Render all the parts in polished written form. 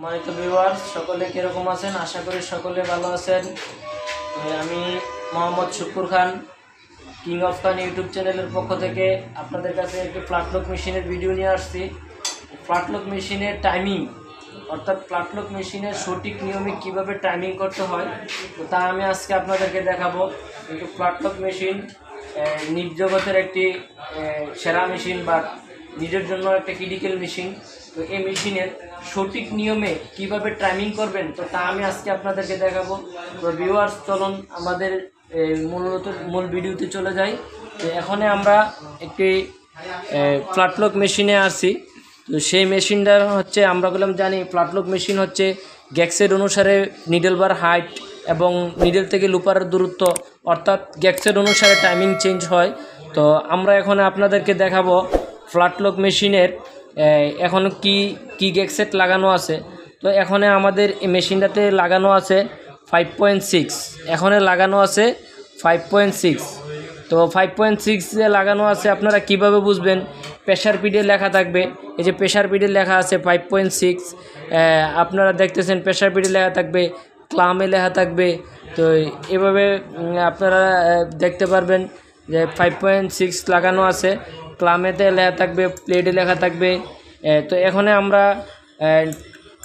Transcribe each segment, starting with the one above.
সম্মানিত ভিউয়ার্স সকলে কিরকম আছেন? আশা করি সকলে ভালো আছেন। আমি মোহাম্মদ শুকুর খান, কিং অফ খান ইউটিউব চ্যানেলের পক্ষ থেকে আপনাদের কাছে একটি ফ্ল্যাটলক মেশিনের ভিডিও নিয়ে আসছি। ফ্ল্যাটলক মেশিনের টাইমিং, অর্থাৎ ফ্ল্যাটলক মেশিনের সঠিক নিয়মে কিভাবে টাইমিং করতে হয় তো তা আমি আজকে আপনাদেরকে দেখাবো। কিন্তু ফ্ল্যাটলক মেশিন নিজ জগতের একটি সেরা মেশিন বা নিজের জন্য একটা ক্রিটিক্যাল মেশিন। তো এই মেশিনের সঠিক নিয়মে কিভাবে টাইমিং করবেন তো তা আমি আজকে আপনাদেরকে দেখাবো। তো ভিউয়ার্স চলুন আমাদের মূল ভিডিওতে চলে যাই। তো এখানে আমরা একটি ফ্ল্যাটলক মেশিনে আসি। তো সেই মেশিনটা হচ্ছে আমরা বললাম জানি ফ্ল্যাটলক মেশিন হচ্ছে গ্যাক্সের অনুসারে নিডল বার হাইট এবং নিডল থেকে লুপারের দূরত্ব, অর্থাৎ গ্যাক্সের অনুসারে টাইমিং চেঞ্জ হয়। তো আমরা এখন আপনাদেরকে দেখাবো ফ্ল্যাটলক মেশিনের এখন কি গ্যাক্সেট লাগানো আছে। তো এখানে আমাদের এই মেশিনটাতে লাগানো আছে 5.6, এখানে লাগানো আছে 5.6। তো 5.6 যে লাগানো আছে আপনারা কিভাবে বুঝবেন? প্রেশার পিডে লেখা থাকবে, এই যে প্রেশার পিডে লেখা আছে 5.6, আপনারা দেখতেছেন প্রেশার পিডে লেখা থাকবে, ক্লামে লেখা থাকবে। তো এভাবে আপনারা দেখতে পারবেন যে 5.6 লাগানো আছে, ক্লামেতে লেখা থাকবে, প্লেটে লেখা থাকবে। তো এখানে আমরা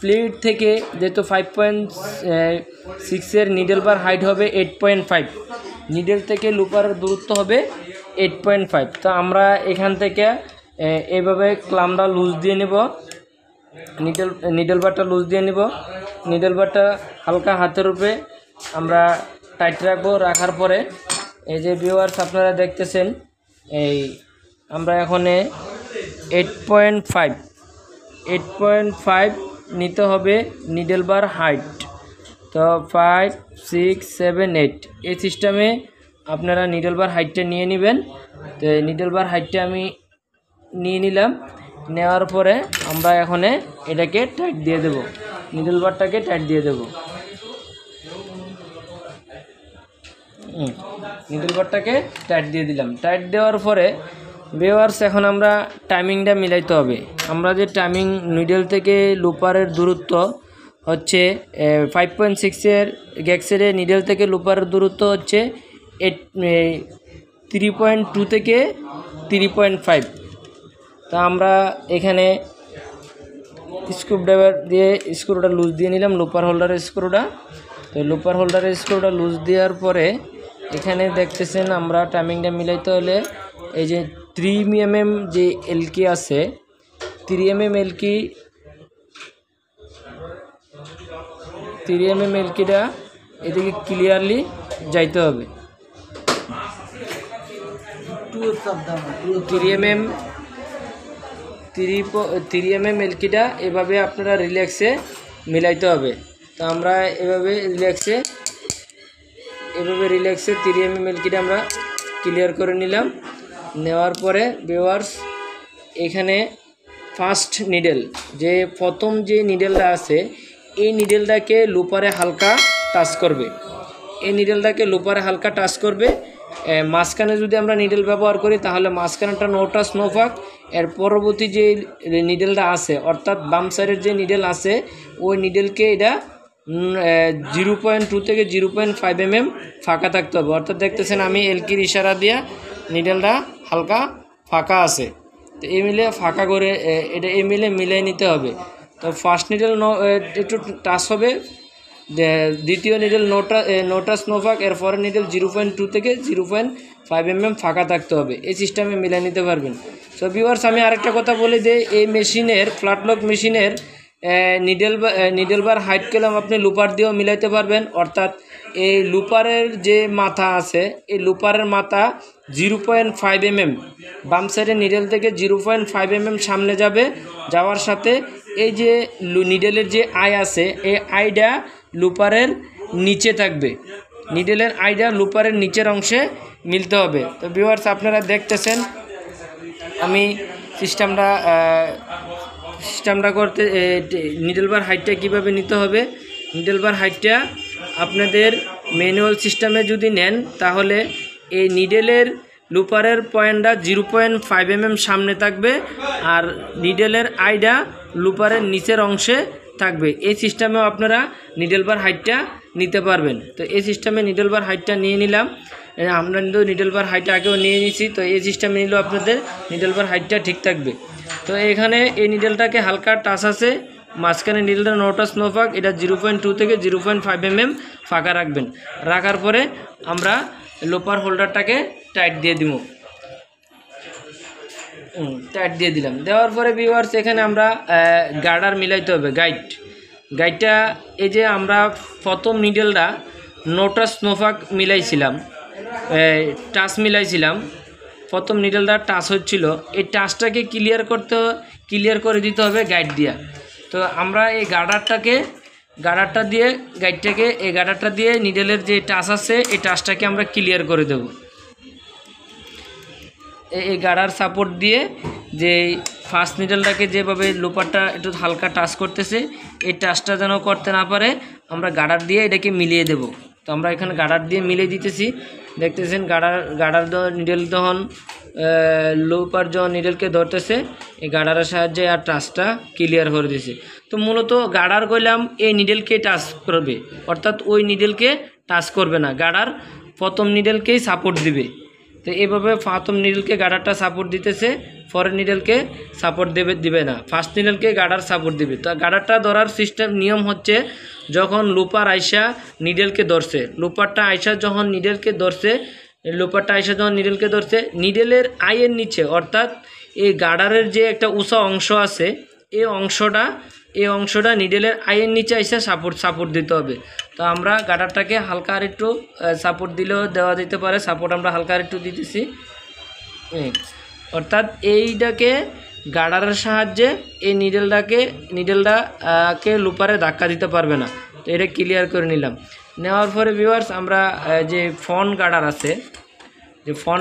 প্লেট থেকে যেহেতু 5.6 নিডল বার হাইট হবে 8.5, নিডল থেকে লুপারের দূরত্ব হবে 8.5। তো আমরা এখান থেকে এইভাবে ক্লামটা লুজ দিয়ে নেব, নিডল বারটা লুজ দিয়ে নেব। নিডল বারটা হালকা হাতের উপরে আমরা টাইট রাখবো। রাখার পরে এই যে ভিউয়ার্স আপনারা দেখতেছেন এই আমরা এখানে 8.5 নিতে হবে নিডল বার হাইট। তো 5, 6, 7, 8 এই সিস্টেমে আপনারা নিডল বার হাইটটা নিয়ে নেবেন। তো নিডল বার হাইটটা আমি নিয়ে নিলাম। নেওয়ার পরে আমরা এখানে এটাকে টাইট দিয়ে দেব, নিডল বারটাকে টাইট দিয়ে দেব, নিডল বারটাকে টাইট দিয়ে দিলাম। টাইট দেওয়ার পরে ভিউয়ার্স এখন আমরা টাইমিংটা মিলাইতে হবে। আমরা যে টাইমিং নিডল থেকে লুপারের দূরত্ব হচ্ছে 5.6 গ্যাক্সের নিডল থেকে লুপারের দূরত্ব হচ্ছে 3.2 থেকে 3.5। তা আমরা এখানে স্ক্রুড্রাইভার দিয়ে স্ক্রুটা লুজ দিয়ে নিলাম, লুপার হোল্ডারের স্ক্রুটা। তো লুপার হোল্ডারের স্ক্রুটা লুজ দেওয়ার পরে এখানে দেখতেছেন আমরা টাইমিংটা মিলাইতে হলে এই যে 3 mm যে এলকি আছে, 3 mm এলকিটা এদিকে ক্লিয়ারলি যাইতে হবে। 3 mm এলকিটা এভাবে আপনারা রিল্যাক্সে মিলাইতে হবে। তো আমরা এভাবে রিল্যাক্সে 3 mm এলকিটা আমরা ক্লিয়ার করে নিলাম। নেওয়ার পরে ভিউয়ার্স এখানে ফার্স্ট নিডেল যে প্রথম যে নিডেলটা আছে এই নিডেলটাকে লুপারে হালকা টাচ করবে, এই নিডেলটাকে লুপারে হালকা টাচ করবে। মাঝখানে যদি আমরা নিডেল ব্যবহার করি তাহলে মাঝখানেটা নো টাচ নো ফাঁক। এর পরবর্তী যে নিডেলটা আছে অর্থাৎ বাম সাইডের যে নিডেল আছে ওই নিডেলকে এটা 0.2 থেকে 0.5 mm ফাঁকা থাকতে হবে। অর্থাৎ দেখতেছেন আমি এলকির ইশারা দিয়ে নিডেলটা হালকা ফাঁকা আছে। তো এই মিলে ফাঁকা করে এটা এই মিলে মিলিয়ে নিতে হবে। তো ফার্স্ট নিডেল একটু টাচ হবে, দ্বিতীয় নিডেল নো টাচ নো ফাঁক, এরপরে নিডেল 0.2 থেকে 0.5 mm ফাঁকা থাকতে হবে। এই সিস্টেমে মিলিয়ে নিতে পারবেন। সো ভিউয়ার্স আমি আরেকটা কথা বলে দিই, এই মেশিনের ফ্ল্যাটলক মেশিনের নিডল বার হাইট কলম আপনি লুপার দিয়েও মিলাইতে পারবেন। অর্থাৎ এই লুপারের যে মাথা আছে এই লুপারের মাথা 0.5 mm বাম সাইডে নিডেল থেকে 0.5 mm সামনে যাবে, যাওয়ার সাথে এই যে নিডেলের যে আই আছে এই আইটা লুপারের নিচে থাকবে, নিডেলের আইটা লুপারের নিচের অংশে মিলতে হবে। তো ভিউয়ার্স আপনারা দেখতেছেন আমি সিস্টেমটা করতে নিডল বার হাইটটা কীভাবে নিতে হবে। নিডল বার হাইটটা আপনাদের ম্যানুয়াল সিস্টেমে যদি নেন তাহলে এই নিডেলের লুপারের পয়েন্টটা 0.5 mm সামনে থাকবে আর নিডেলের আইডা লুপারের নিচের অংশে থাকবে। এই সিস্টেমেও আপনারা নিডল বার হাইটটা নিতে পারবেন। তো এই সিস্টেমে নিডল বার হাইটটা নিয়ে নিলাম, আমরা কিন্তু নিডল বার হাইটটা আগেও নিয়ে নিয়েছি। তো এই সিস্টেমে নিলেও আপনাদের নিডল বার হাইটটা ঠিক থাকবে। তো এখানে এই নিডলটাকে হালকা টাচ আছে, মাঝখানে নিডলটা নো টাচ নো ফাঁক, এটা 0.2 থেকে 0.5 mm ফাঁকা রাখবেন। রাখার পরে আমরা লোপার হোল্ডারটাকে টাইট দিয়ে দিব, টাইট দিয়ে দিলাম। দেওয়ার পরে ভিউয়ার্স এখানে আমরা গার্ডার মিলাইতে হবে, গাইডটা এই যে আমরা প্রথম নিডলটা নো টাচ নো ফাঁক মিলাইছিলাম, টাচ মিলাইছিলাম, প্রথম নিডলটা টাচ হচ্ছিল, এই টাচটাকে ক্লিয়ার করে দিতে হবে গাইড দিয়া। তো আমরা এই গার্ডারটা দিয়ে নিডলের যে টাচ আছে এই টাচটাকে আমরা ক্লিয়ার করে দেব। এই গার্ডার সাপোর্ট দিয়ে যে ফার্স্ট নিডলটাকে যেভাবে লোপারটা একটু হালকা টাচ করতেছে, এই টাচটা যেন করতে না পারে, আমরা গার্ডার দিয়ে এটাকে মিলিয়ে দেব। তো আমরা এখানে গার্ডার দিয়ে মিলিয়ে দিতেছি, দেখতেছেন গার্ডার নিডল যখন লোপার যখন নিডলকে ধরতেছে, এই গার্ডারের সাহায্যে আর টাচটা ক্লিয়ার করে দিয়েছে। তো মূলত গার্ডার কইলাম এই নিডলকে টাচ করবে, অর্থাৎ ওই নিডলকে টাচ করবে না, গার্ডার প্রথম নিডলকেই সাপোর্ট দিবে। তো এইভাবে প্রথম নিডলকে গার্ডারটা সাপোর্ট দিতেছে, পরের নিডলকে সাপোর্ট দিবে না, ফার্স্ট নিডলকে গার্ডার সাপোর্ট দিবে। তো গার্ডারটা ধরার নিয়ম হচ্ছে, যখন লুপার আইসা নিডলকে ধরছে, লুপারটা আইসা যখন নিডলকে ধরছে, নিডলের আইয়ের নিচে, অর্থাৎ এই গার্ডারের যে একটা উঁচা অংশ আছে, এই অংশটা নিডলের আইয়ের নিচে আইসা সাপোর্ট দিতে হবে। তো আমরা গার্ডারটাকে হালকা আর একটু সাপোর্ট দিলেও দেওয়া যেতে পারে, সাপোর্ট আমরা হালকা আর একটু দিতেছি। অর্থাৎ এইটাকে গার্ডারের সাহায্যে এই নিডলটাকে লুপারে ধাক্কা দিতে পারবে না। তো এটা ক্লিয়ার করে নিলাম। নেওয়ার পরে ভিউয়ার্স আমরা যে ফ্রন্ট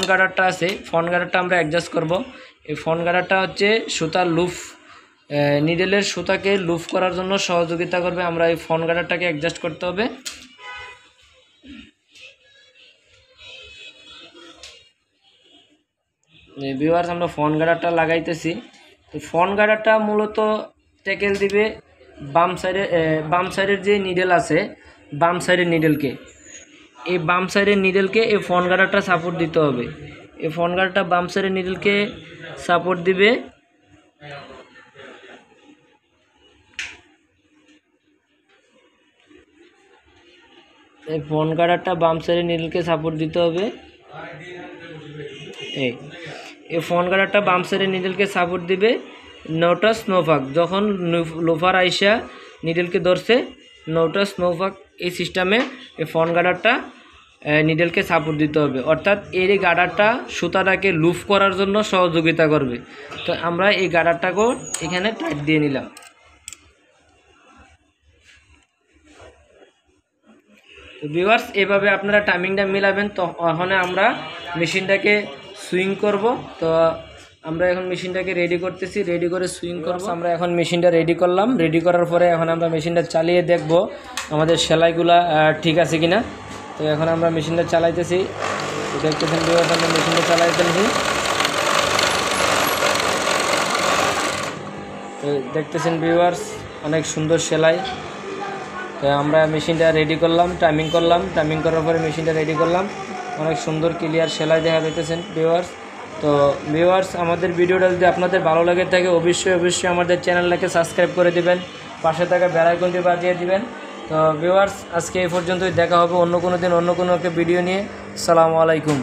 গার্ডারটা আছে, ফ্রন্ট গার্ডারটা আমরা অ্যাডজাস্ট করব। এই ফ্রন্ট গার্ডারটা হচ্ছে সুতার লুফ, নিডলের সুতাকে লুফ করার জন্য সহযোগিতা করবে। আমরা এই ফ্রন্ট গার্ডারটাকে অ্যাডজাস্ট করতে হবে। ভিউয়ার্স আমরা ফ্রন্ট গার্ডারটা লাগাইতেছি। তো ফ্রন্ট গার্ডারটা মূলত ট্যাকেল দিবে বাম সাইডের যে নিডল আছে, বাম সাইডের নিডলকে এই ফ্রন্ট গার্ডারটা সাপোর্ট দিতে হবে। এই ফ্রন্ট গার্ডারটা বাম সাইডের নিডলকে সাপোর্ট দিবে। এই ফ্রন্ট গার্ডারটা বাম সাইডের নিডলকে সাপোর্ট দিতে হবে। এই ফ্রন্ট গার্ডারটা বাম সাইডের নিডলকে সাপোর্ট দিবে। নো টাচ নো ফাঁক, যখন লোফার আইসা নিডলকে ধরছে, নো টাচ নো ফাঁক এই সিস্টেমে এই ফ্রন্ট গার্ডারটা নিডলকে সাপোর্ট দিতে হবে। অর্থাৎ এই গার্ডারটা সুতাটাকে লুফ করার জন্য সহযোগিতা করবে। তো আমরা এই গার্ডারটাকেও এখানে টাইট দিয়ে নিলাম। তো ভিউয়ার্স এভাবে আপনারা টাইমিংটা মিলাবেন। তো ওখানে আমরা মেশিনটাকে সুইং করব। তো আমরা এখন মেশিনটাকে রেডি করতেছি, রেডি করে সুইং করব। আমরা এখন মেশিনটা রেডি করলাম, রেডি করার পরে এখন আমরা মেশিনটা চালিয়ে দেখব আমাদের সেলাইগুলা ঠিক আছে কিনা। তো এখন আমরা মেশিনটা চালাইতেছি, দেখতেছেন ভিউয়ার্স আমরা মেশিনটা চালাইতেছি। তো দেখতেছেন ভিউয়ার্স অনেক সুন্দর সেলাই। তো আমরা মেশিনটা রেডি করলাম, টাইমিং করার পরে মেশিনটা রেডি করলাম, অনেক সুন্দর ক্লিয়ার সেলাই দেখা যাইতেছেন ভিউয়ার্স। তো ভিউয়ার্স আমাদের ভিডিওটা যদি আপনাদের ভালো লাগে থাকে অবশ্যই আমাদের চ্যানেলটাকে সাবস্ক্রাইব করে দিবেন, পাশে থাকা বেল আইকনটি বাজিয়ে দিবেন। তো ভিউয়ার্স আজকে এই পর্যন্তই, দেখা হবে অন্য কোনো দিন অন্য কোনো একটা ভিডিও নিয়ে। আসসালামু আলাইকুম।